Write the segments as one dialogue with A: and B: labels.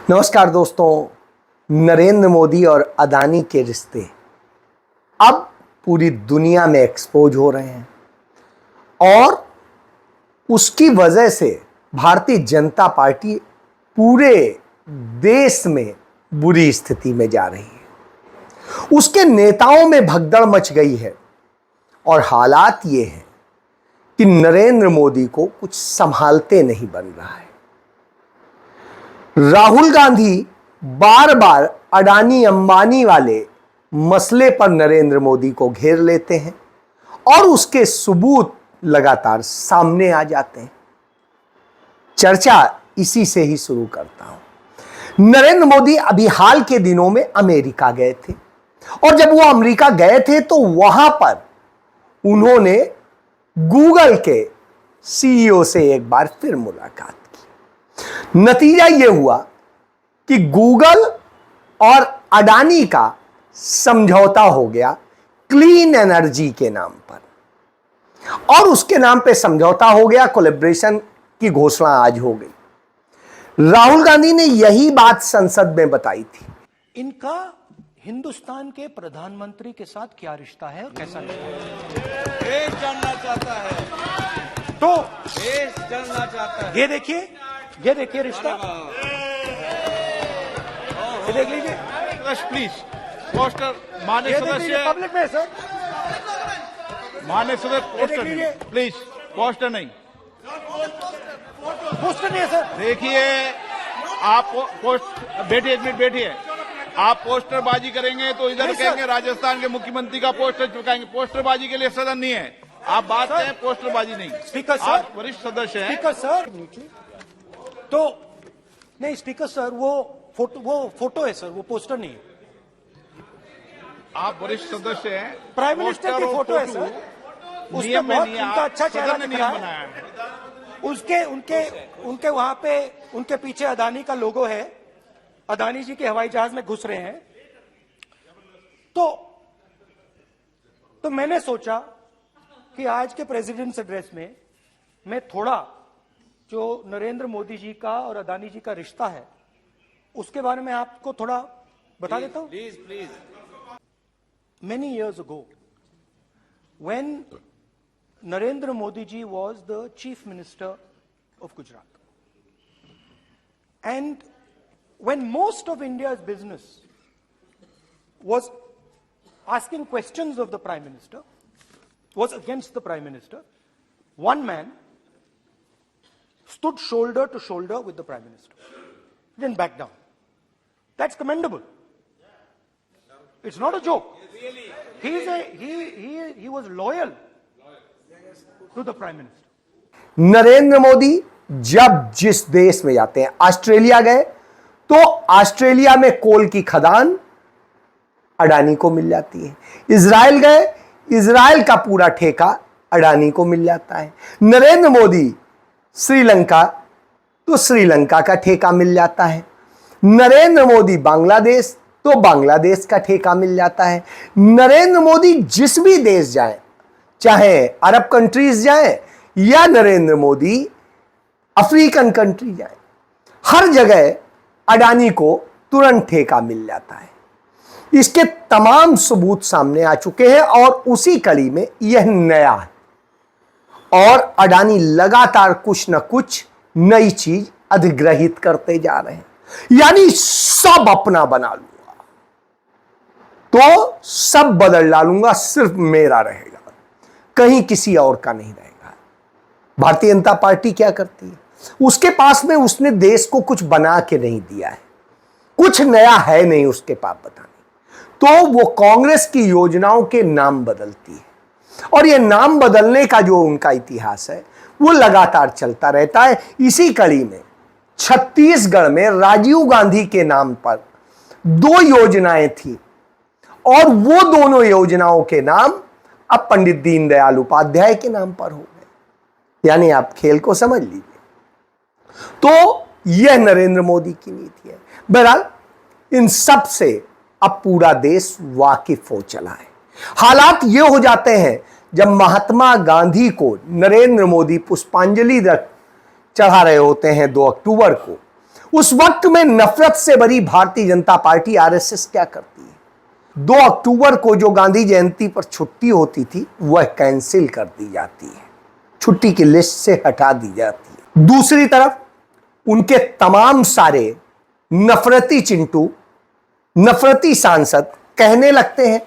A: नमस्कार दोस्तों, नरेंद्र मोदी और अदानी के रिश्ते अब पूरी दुनिया में एक्सपोज हो रहे हैं और उसकी वजह से भारतीय जनता पार्टी पूरे देश में बुरी स्थिति में जा रही है। उसके नेताओं में भगदड़ मच गई है और हालात ये हैं कि नरेंद्र मोदी को कुछ संभालते नहीं बन रहा है। राहुल गांधी बार बार अडानी अंबानी वाले मसले पर नरेंद्र मोदी को घेर लेते हैं और उसके सबूत लगातार सामने आ जाते हैं। चर्चा इसी से ही शुरू करता हूं। नरेंद्र मोदी अभी हाल के दिनों में अमेरिका गए थे और जब वो अमेरिका गए थे तो वहां पर उन्होंने गूगल के सीईओ से एक बार फिर मुलाकात की। नतीजा यह हुआ कि गूगल और अडानी का समझौता हो गया क्लीन एनर्जी के नाम पर और उसके नाम पे समझौता हो गया, कोलैबोरेशन की घोषणा आज हो गई। राहुल गांधी ने यही बात संसद में बताई थी।
B: इनका हिंदुस्तान के प्रधानमंत्री के साथ क्या रिश्ता है और कैसा रिश्ता है,
C: देश जानना चाहता है।
B: तो
C: देश जानना चाहता है।
B: ये देखिए रिश्ता, ये देख लीजिए।
C: प्लीज पोस्टर माननीय सदस्य,
B: पब्लिक में सर,
C: माननीय सदस्य पोस्टर
B: लीजिए।
C: नहीं, प्लीज पोस्टर नहीं।
B: पोस्टर नहीं है सर।
C: देखिए आप पोस्ट बैठिए, एक मिनट बैठिए। आप पोस्टरबाजी करेंगे तो इधर
B: नहीं, सर।
C: कहेंगे राजस्थान के मुख्यमंत्री का पोस्टर चिपकाएंगे। पोस्टरबाजी के लिए सदन नहीं है। आप बात करें, पोस्टरबाजी नहीं।
B: स्पीकर सर,
C: आप वरिष्ठ सदस्य हैं।
B: स्पीकर सर नीचे तो नहीं, स्पीकर सर वो फोटो है सर, वो पोस्टर नहीं है।
C: आप वरिष्ठ सदस्य हैं।
B: प्राइम मिनिस्टर की
C: पोस्टर और
B: फोटो है सर, उसमें
C: नियम में
B: बहुत
C: नहीं है।
B: उनका अच्छा
C: सदन
B: चेहरा
C: ने
B: दिख
C: नियम
B: रहा
C: बनाया
B: है।
C: है।
B: उनके वहां पे उनके पीछे अदानी का लोगो है। अदानी जी के हवाई जहाज में घुस रहे हैं। तो मैंने सोचा कि आज के प्रेसिडेंट्स एड्रेस में मैं थोड़ा जो नरेंद्र मोदी जी का और अदानी जी का रिश्ता है उसके बारे में आपको थोड़ा बता देता हूं।
C: Please
B: Many years ago, when Narendra Modi ji was the Chief Minister of Gujarat, and when most of India's business was asking questions of the Prime Minister, was against the Prime Minister, one man stood shoulder to shoulder with the Prime Minister. He didn't back down. That's commendable. It's not a joke. He was loyal to the Prime Minister.
A: Narendra Modi जब जिस देश में जाते हैं, Australia गए तो Australia में कोल की खदान अडानी को मिल जाती है। इजराइल गए, इजराइल का पूरा ठेका अडानी को मिल जाता है। नरेंद्र मोदी श्रीलंका तो श्रीलंका का ठेका मिल जाता है। नरेंद्र मोदी बांग्लादेश तो बांग्लादेश का ठेका मिल जाता है। नरेंद्र मोदी जिस भी देश जाए, चाहे अरब कंट्रीज जाए या नरेंद्र मोदी अफ्रीकन कंट्री जाए, हर जगह अडानी को तुरंत ठेका मिल जाता है। इसके तमाम सबूत सामने आ चुके हैं और उसी कड़ी में यह नया है और अडानी लगातार कुछ न कुछ नई चीज अधिग्रहित करते जा रहे हैं। यानी सब अपना बना लूंगा तो सब बदल डालूंगा, सिर्फ मेरा रहेगा, कहीं किसी और का नहीं रहेगा। भारतीय जनता पार्टी क्या करती है? उसके पास में उसने देश को कुछ बना के नहीं दिया है, कुछ नया है नहीं उसके पास बताने, तो वो कांग्रेस की योजनाओं के नाम बदलती है और ये नाम बदलने का जो उनका इतिहास है वो लगातार चलता रहता है। इसी कड़ी में छत्तीसगढ़ में राजीव गांधी के नाम पर 2 योजनाएं थी और वो दोनों योजनाओं के नाम अब पंडित दीनदयाल उपाध्याय के नाम पर हो गए। यानी आप खेल को समझ लीजिए। तो यह नरेंद्र मोदी की नीति है। बहरहाल इन सब से अब पूरा देश वाकिफ हो चला है। हालात ये हो जाते हैं जब महात्मा गांधी को नरेंद्र मोदी पुष्पांजलि चढ़ा रहे होते हैं 2 अक्टूबर को, उस वक्त में नफरत से भरी भारतीय जनता पार्टी आरएसएस क्या करती है? 2 अक्टूबर को जो गांधी जयंती पर छुट्टी होती थी वह कैंसिल कर दी जाती है, छुट्टी की लिस्ट से हटा दी जाती है। दूसरी तरफ उनके तमाम सारे नफरती चिंटू, नफरती सांसद कहने लगते हैं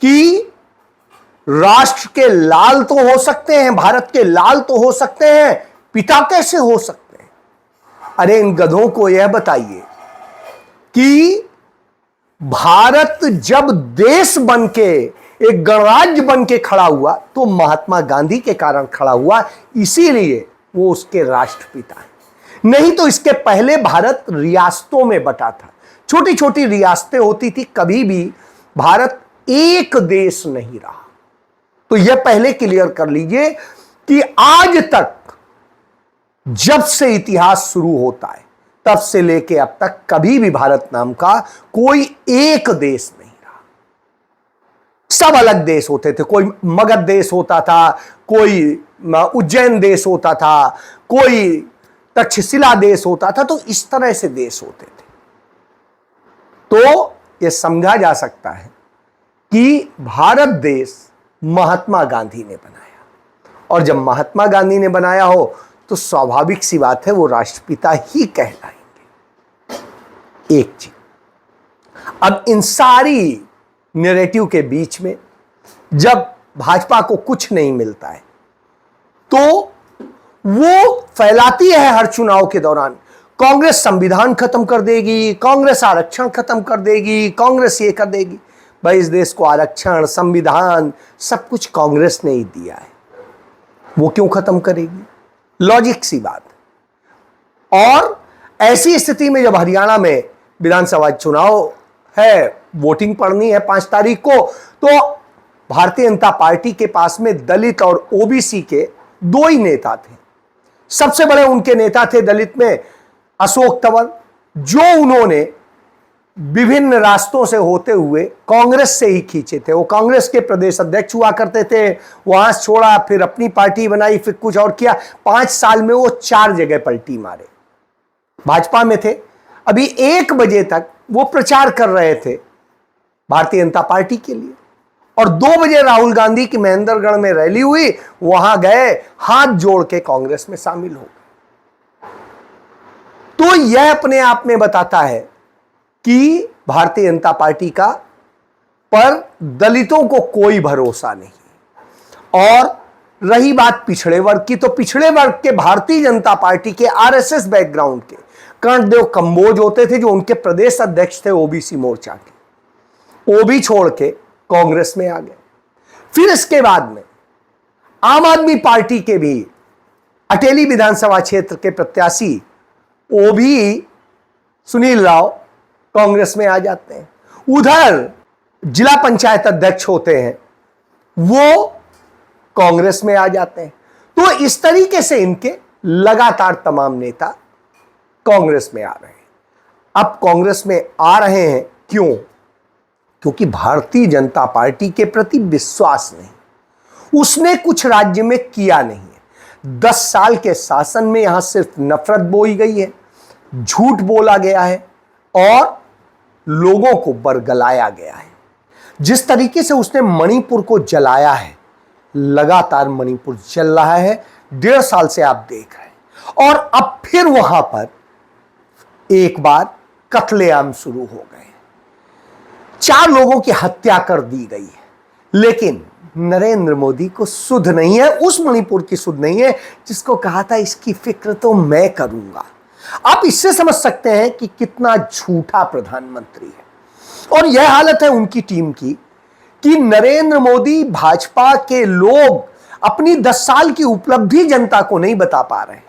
A: कि राष्ट्र के लाल तो हो सकते हैं, भारत के लाल तो हो सकते हैं, पिता कैसे हो सकते हैं? अरे इन गधों को यह बताइए कि भारत जब देश बनके, एक गणराज्य बनके खड़ा हुआ तो महात्मा गांधी के कारण खड़ा हुआ, इसीलिए वो उसके राष्ट्रपिता हैं। नहीं तो इसके पहले भारत रियासतों में बटा था, छोटी छोटी रियासतें होती थी, कभी भी भारत एक देश नहीं रहा। तो यह पहले क्लियर कर लीजिए कि आज तक जब से इतिहास शुरू होता है तब से लेके अब तक कभी भी भारत नाम का कोई एक देश नहीं रहा। सब अलग देश होते थे, कोई मगध देश होता था, कोई उज्जैन देश होता था, कोई तक्षशिला देश होता था, तो इस तरह से देश होते थे। तो यह समझा जा सकता है कि भारत देश महात्मा गांधी ने बनाया, और जब महात्मा गांधी ने बनाया हो तो स्वाभाविक सी बात है वो राष्ट्रपिता ही कहलाएंगे। एक चीज, अब इन सारी नैरेटिव के बीच में जब भाजपा को कुछ नहीं मिलता है तो वो फैलाती है हर चुनाव के दौरान, कांग्रेस संविधान खत्म कर देगी, कांग्रेस आरक्षण खत्म कर देगी, कांग्रेस ये कर देगी। भाई इस देश को आरक्षण, संविधान सब कुछ कांग्रेस ने ही दिया है, वो क्यों खत्म करेगी? लॉजिक सी बात। और ऐसी स्थिति में जब हरियाणा में विधानसभा चुनाव है, वोटिंग पड़नी है 5 तारीख को, तो भारतीय जनता पार्टी के पास में दलित और ओबीसी के 2 ही नेता थे। सबसे बड़े उनके नेता थे दलित में अशोक तंवर, जो उन्होंने विभिन्न रास्तों से होते हुए कांग्रेस से ही खींचे थे। वो कांग्रेस के प्रदेश अध्यक्ष हुआ करते थे, वहां से छोड़ा, फिर अपनी पार्टी बनाई, फिर कुछ और किया। 5 साल में वो 4 जगह पलटी मारे। भाजपा में थे, अभी 1 बजे तक वो प्रचार कर रहे थे भारतीय जनता पार्टी के लिए, और 2 बजे राहुल गांधी की महेंद्रगढ़ में रैली हुई, वहां गए, हाथ जोड़ के कांग्रेस में शामिल हो गए। तो यह अपने आप में बताता है कि भारतीय जनता पार्टी का पर दलितों को कोई भरोसा नहीं। और रही बात पिछड़े वर्ग की, तो पिछड़े वर्ग के भारतीय जनता पार्टी के आरएसएस बैकग्राउंड के कर्णदेव कंबोज होते थे, जो उनके प्रदेश अध्यक्ष थे ओबीसी मोर्चा के, वो भी छोड़ के कांग्रेस में आ गए। फिर इसके बाद में आम आदमी पार्टी के भी अटेली विधानसभा क्षेत्र के प्रत्याशी वो भी सुनील राव कांग्रेस में आ जाते हैं। उधर जिला पंचायत अध्यक्ष होते हैं, वो कांग्रेस में आ जाते हैं। तो इस तरीके से इनके लगातार तमाम नेता कांग्रेस में आ रहे हैं। अब कांग्रेस में आ रहे हैं क्यों? क्योंकि भारतीय जनता पार्टी के प्रति विश्वास नहीं, उसने कुछ राज्य में किया नहीं है। 10 साल के शासन में यहां सिर्फ नफरत बोई गई है, झूठ बोला गया है और लोगों को बरगलाया गया है। जिस तरीके से उसने मणिपुर को जलाया है, लगातार मणिपुर जल रहा है, 1.5 साल से आप देख रहे हैं। और अब फिर वहां पर एक बार कत्लेआम शुरू हो गए, 4 लोगों की हत्या कर दी गई है। लेकिन नरेंद्र मोदी को सुध नहीं है, उस मणिपुर की सुध नहीं है जिसको कहा था इसकी फिक्र तो मैं करूंगा। आप इससे समझ सकते हैं कि कितना झूठा प्रधानमंत्री है। और यह हालत है उनकी टीम की कि नरेंद्र मोदी, भाजपा के लोग अपनी 10 साल की उपलब्धि जनता को नहीं बता पा रहे हैं।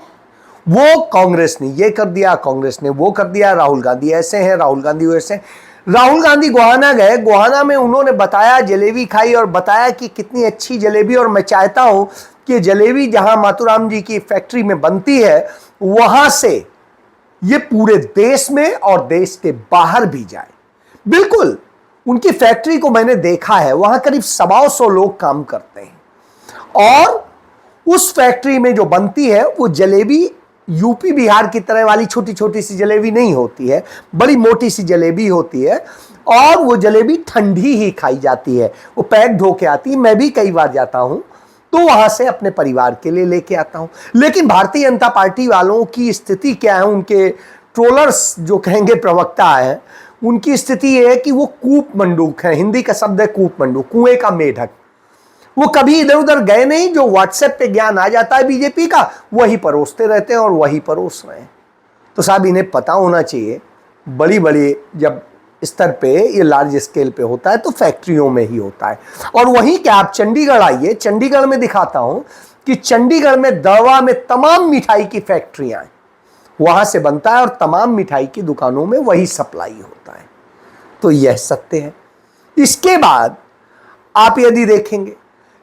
A: वो कांग्रेस ने ये कर दिया, कांग्रेस ने वो कर दिया, राहुल गांधी ऐसे हैं, राहुल गांधी वैसे हैं। राहुल गांधी गोहाना गए, गोहाना में उन्होंने बताया, जलेबी खाई और बताया कि कितनी अच्छी जलेबी, और मैं चाहता हूं कि जलेबी जहां मातूराम जी की फैक्ट्री में बनती है वहां से ये पूरे देश में और देश के बाहर भी जाए। बिल्कुल, उनकी फैक्ट्री को मैंने देखा है, वहां करीब 125 लोग काम करते हैं, और उस फैक्ट्री में जो बनती है वो जलेबी यूपी बिहार की तरह वाली छोटी छोटी सी जलेबी नहीं होती है, बड़ी मोटी सी जलेबी होती है और वो जलेबी ठंडी ही खाई जाती है। वो पैक धो के आती है। मैं भी कई बार जाता हूं तो वहां से अपने परिवार के लिए लेके आता हूं। लेकिन भारतीय जनता पार्टी वालों की स्थिति क्या है, उनके ट्रोलर्स जो कहेंगे प्रवक्ता है, उनकी स्थिति यह है कि वो कूप मंडूक है। हिंदी का शब्द है कूप मंडूक, कुएं का मेढक। वो कभी इधर उधर गए नहीं, जो व्हाट्सएप पे ज्ञान आ जाता है बीजेपी का वही परोसते रहते हैं और वही परोस रहे हैं। तो साहब इन्हें पता होना चाहिए, बड़ी बड़ी जब स्तर पे ये लार्ज स्केल पे होता है तो फैक्ट्रियों में ही होता है। और वहीं क्या, आप चंडीगढ़ आइए, चंडीगढ़ में दिखाता हूं कि चंडीगढ़ में दवा में तमाम मिठाई की फैक्ट्रियां हैं, वहां से बनता है और तमाम मिठाई की दुकानों में वही सप्लाई होता है। तो यह सत्य है। इसके बाद आप यदि देखेंगे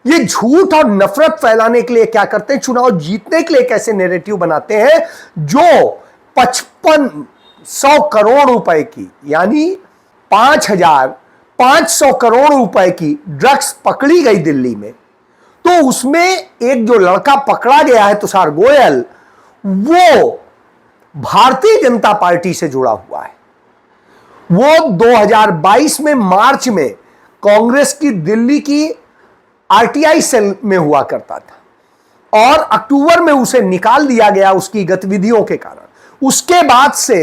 A: ये झूठ और नफरत फैलाने के लिए क्या करते हैं, चुनाव जीतने के लिए कैसे नैरेटिव बनाते हैं, जो 5500 करोड़ रुपए की यानी 5500 करोड़ रुपए की ड्रग्स पकड़ी गई दिल्ली में, तो उसमें एक जो लड़का पकड़ा गया है तुषार गोयल, वो भारतीय जनता पार्टी से जुड़ा हुआ है। वो 2022 में मार्च में कांग्रेस की दिल्ली की आरटीआई सेल में हुआ करता था और अक्टूबर में उसे निकाल दिया गया उसकी गतिविधियों के कारण। उसके बाद से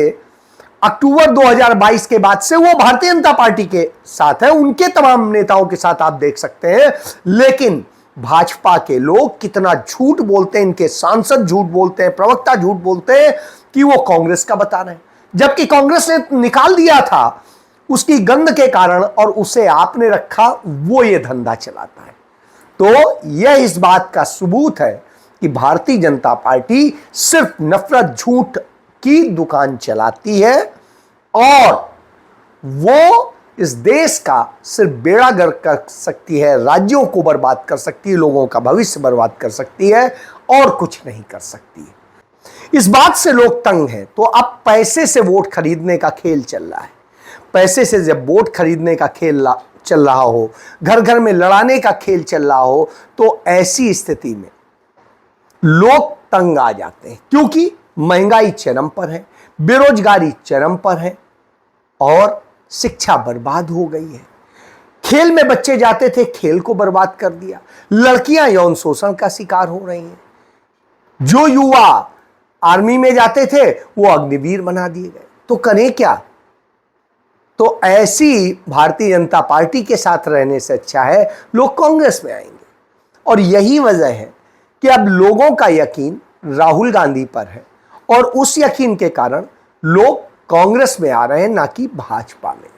A: अक्टूबर 2022 के बाद से वो भारतीय जनता पार्टी के साथ है, उनके तमाम नेताओं के साथ आप देख सकते हैं। लेकिन भाजपा के लोग कितना झूठ बोलते हैं, इनके सांसद झूठ बोलते हैं, प्रवक्ता झूठ बोलते हैं कि वो कांग्रेस का बता रहे हैं, जबकि कांग्रेस ने निकाल दिया था उसकी गंध के कारण और उसे आपने रखा, वो ये धंधा चलाता है। तो यह इस बात का सबूत है कि भारतीय जनता पार्टी सिर्फ नफरत झूठ की दुकान चलाती है और वो इस देश का सिर्फ बेड़ा गर्क कर सकती है, राज्यों को बर्बाद कर सकती है, लोगों का भविष्य बर्बाद कर सकती है और कुछ नहीं कर सकती है। इस बात से लोग तंग हैं। तो अब पैसे से वोट खरीदने का खेल चल रहा है। पैसे से जब वोट खरीदने का खेल चल रहा हो, घर घर में लड़ाने का खेल चल रहा हो, तो ऐसी स्थिति में लोग तंग आ जाते हैं, क्योंकि महंगाई चरम पर है, बेरोजगारी चरम पर है और शिक्षा बर्बाद हो गई है। खेल में बच्चे जाते थे, खेल को बर्बाद कर दिया। लड़कियां यौन शोषण का शिकार हो रही हैं। जो युवा आर्मी में जाते थे वो अग्निवीर बना दिए गए। तो करें क्या? तो ऐसी भारतीय जनता पार्टी के साथ रहने से अच्छा है लोग कांग्रेस में आएंगे। और यही वजह है कि अब लोगों का यकीन राहुल गांधी पर है और उस यकीन के कारण लोग कांग्रेस में आ रहे हैं, ना कि भाजपा में।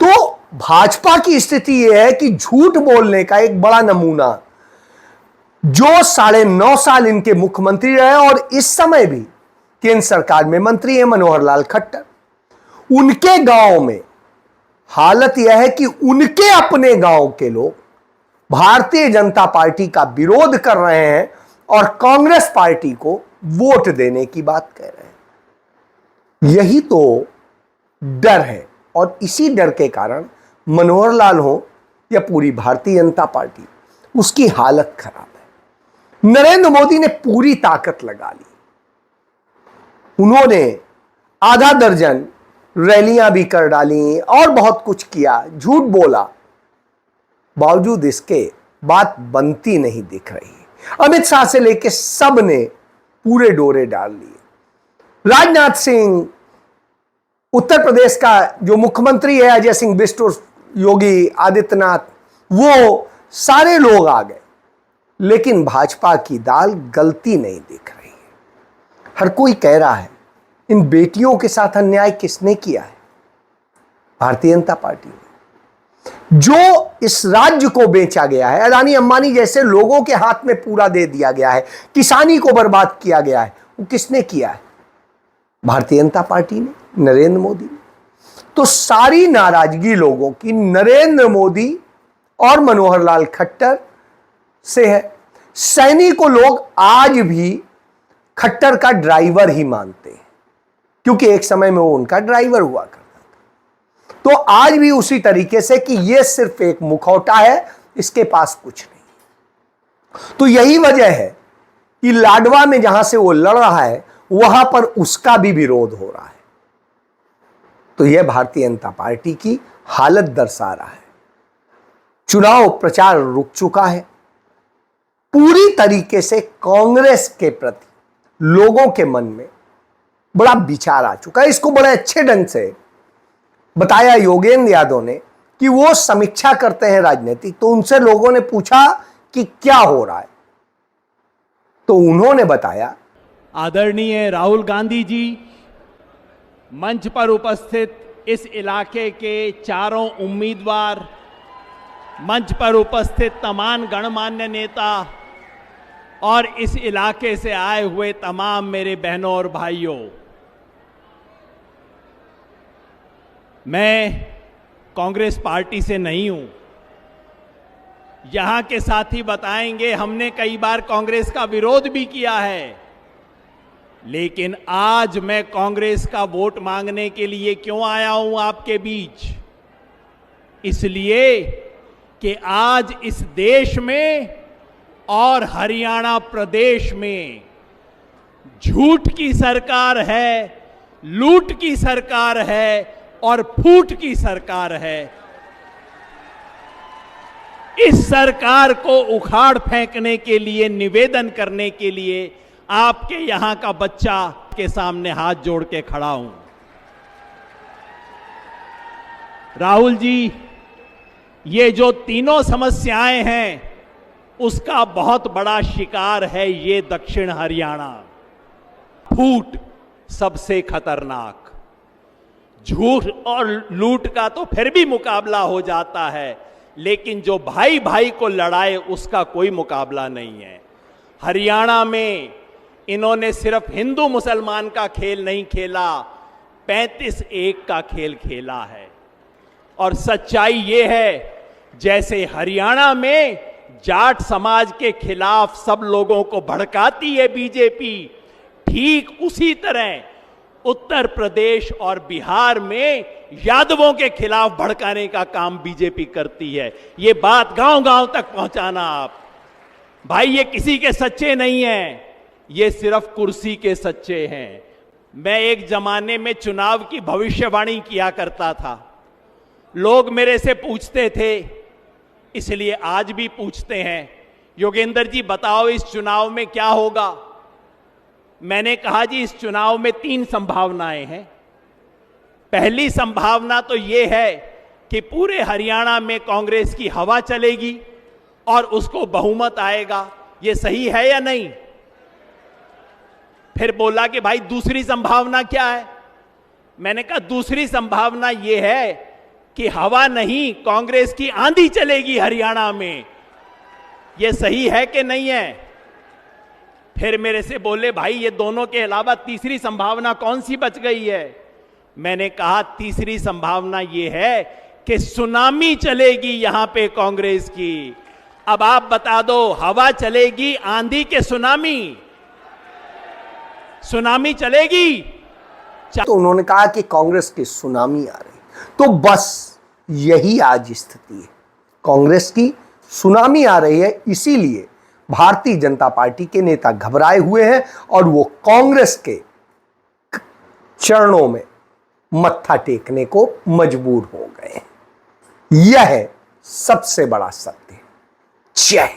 A: तो भाजपा की स्थिति यह है कि झूठ बोलने का एक बड़ा नमूना, जो 9.5 साल इनके मुख्यमंत्री रहे और इस समय भी केंद्र सरकार में मंत्री है मनोहर लाल खट्टर, उनके गांव में हालत यह है कि उनके अपने गांव के लोग भारतीय जनता पार्टी का विरोध कर रहे हैं और कांग्रेस पार्टी को वोट देने की बात कह रहे हैं। यही तो डर है और इसी डर के कारण मनोहर लाल हो या पूरी भारतीय जनता पार्टी, उसकी हालत खराब है। नरेंद्र मोदी ने पूरी ताकत लगा ली। उन्होंने आधा दर्जन रैलियां भी कर डाली और बहुत कुछ किया, झूठ बोला, बावजूद इसके बात बनती नहीं दिख रही। अमित शाह से लेकर सब ने पूरे डोरे डाल लिए। राजनाथ सिंह, उत्तर प्रदेश का जो मुख्यमंत्री है अजय सिंह बिष्ट, योगी आदित्यनाथ, वो सारे लोग आ गए, लेकिन भाजपा की दाल गलती नहीं दिख रही है। हर कोई कह रहा है इन बेटियों के साथ अन्याय किसने किया है? भारतीय जनता पार्टी ने। जो इस राज्य को बेचा गया है, अदानी अंबानी जैसे लोगों के हाथ में पूरा दे दिया गया है, किसानी को बर्बाद किया गया है, वो किसने किया है? भारतीय जनता पार्टी ने, नरेंद्र मोदी ने। तो सारी नाराजगी लोगों की नरेंद्र मोदी और मनोहर लाल खट्टर से है। सैनी को लोग आज भी खट्टर का ड्राइवर ही मानते हैं, क्योंकि एक समय में वो उनका ड्राइवर हुआ करता था। तो आज भी उसी तरीके से कि ये सिर्फ एक मुखौटा है, इसके पास कुछ नहीं। तो यही वजह है कि लाडवा में जहां से वो लड़ रहा है वहां पर उसका भी विरोध हो रहा है। तो यह भारतीय जनता पार्टी की हालत दर्शा रहा है। चुनाव प्रचार रुक चुका है। पूरी तरीके से कांग्रेस के प्रति लोगों के मन में बड़ा विचार आ चुका है। इसको बड़े अच्छे ढंग से बताया योगेंद्र यादव ने कि वो समीक्षा करते हैं राजनीतिक। तो उनसे लोगों ने पूछा कि क्या हो रहा है, तो उन्होंने बताया,
D: आदरणीय राहुल गांधी जी, मंच पर उपस्थित इस इलाके के चारों उम्मीदवार, मंच पर उपस्थित तमाम गणमान्य नेता और इस इलाके से आए हुए तमाम मेरे बहनों और भाइयों, मैं कांग्रेस पार्टी से नहीं हूं। यहां के साथी बताएंगे हमने कई बार कांग्रेस का विरोध भी किया है, लेकिन आज मैं कांग्रेस का वोट मांगने के लिए क्यों आया हूं आपके बीच? इसलिए कि आज इस देश में और हरियाणा प्रदेश में झूठ की सरकार है, लूट की सरकार है और फूट की सरकार है। इस सरकार को उखाड़ फेंकने के लिए, निवेदन करने के लिए आपके यहां का बच्चा के सामने हाथ जोड़ के खड़ा हूं। राहुल जी, ये जो तीनों समस्याएं हैं उसका बहुत बड़ा शिकार है ये दक्षिण हरियाणा। फूट सबसे खतरनाक, झूठ और लूट का तो फिर भी मुकाबला हो जाता है, लेकिन जो भाई भाई को लड़ाए उसका कोई मुकाबला नहीं है। हरियाणा में इन्होंने सिर्फ हिंदू मुसलमान का खेल नहीं खेला, 35-1 का खेल खेला है। और सच्चाई ये है, जैसे हरियाणा में जाट समाज के खिलाफ सब लोगों को भड़काती है बीजेपी, ठीक उसी तरह उत्तर प्रदेश और बिहार में यादवों के खिलाफ भड़काने का काम बीजेपी करती है। ये बात गांव-गांव तक पहुंचाना आप। भाई, ये किसी के सच्चे नहीं हैं, ये सिर्फ कुर्सी के सच्चे हैं। मैं एक जमाने में चुनाव की भविष्यवाणी किया करता था। लोग मेरे से पूछते थे, इसलिए आज भी पूछते हैं, योगेंद्र जी बताओ इस चुनाव में क्या होगा? मैंने कहा जी, इस चुनाव में 3 संभावनाएं हैं। पहली संभावना तो यह है कि पूरे हरियाणा में कांग्रेस की हवा चलेगी और उसको बहुमत आएगा। यह सही है या नहीं? फिर बोला कि भाई दूसरी संभावना क्या है? मैंने कहा दूसरी संभावना यह है कि हवा नहीं, कांग्रेस की आंधी चलेगी हरियाणा में। यह सही है कि नहीं है? फिर मेरे से बोले, भाई ये दोनों के अलावा तीसरी संभावना कौन सी बच गई है? मैंने कहा तीसरी संभावना यह है कि सुनामी चलेगी यहां पे कांग्रेस की। अब आप बता दो, हवा चलेगी, आंधी के सुनामी? सुनामी चलेगी।
A: तो उन्होंने कहा कि कांग्रेस की सुनामी आ रही। तो बस यही आज स्थिति है, कांग्रेस की सुनामी आ रही है। इसीलिए भारतीय जनता पार्टी के नेता घबराए हुए हैं और वो कांग्रेस के चरणों में मत्था टेकने को मजबूर हो गए हैं। यह है सबसे बड़ा सत्य। जय